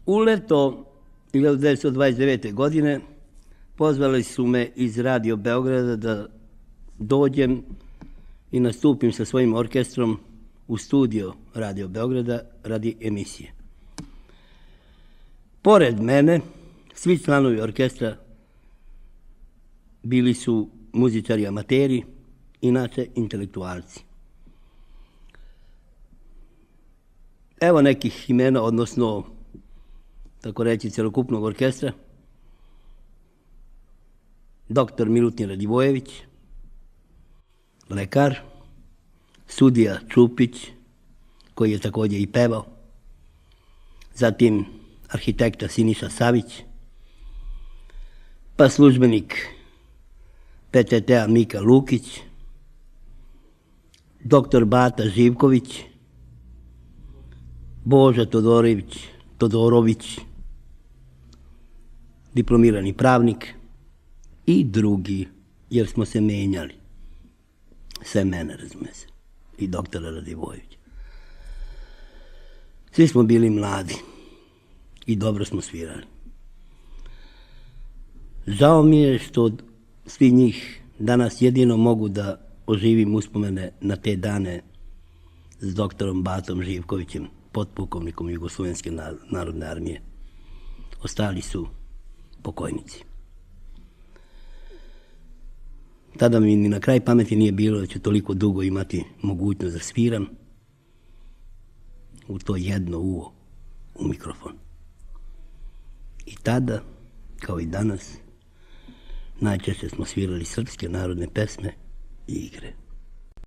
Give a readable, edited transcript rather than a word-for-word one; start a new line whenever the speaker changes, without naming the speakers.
U leto 1929. godine pozvali su me iz Radio Beograda da dođem i nastupim sa svojim orkestrom u studio Radio Beograda radi emisije. Pored mene, svi članovi orkestra bili su muzičari amateri, inače intelektualci. Evo nekih imena, odnosno, tako reći, celokupnog orkestra. Doktor Milutin Radivojević, lekar, sudija Čupić, koji je također i pevao, zatim arhitekta Siniša Savić, pa službenik PTT-a Mika Lukić, doktor Bata Živković, Boža Todorović, diplomirani pravnik i drugi, jer smo se menjali. Sve mene, razume se, i doktora Radivojevića. Svi smo bili mladi i dobro smo svirali. Žao mi je što svi njih danas jedino mogu da oživim uspomene na te dane s doktorom Batom Živkovićem, potpukovnikom Jugoslovenske narodne armije. Ostali su pokojnici. Tada mi ni na kraj pameti nije bilo da ću toliko dugo imati mogućnost da sviram u to jedno uvo u mikrofon. I tada, kao i danas, najčešće smo svirali srpske narodne pesme i igre.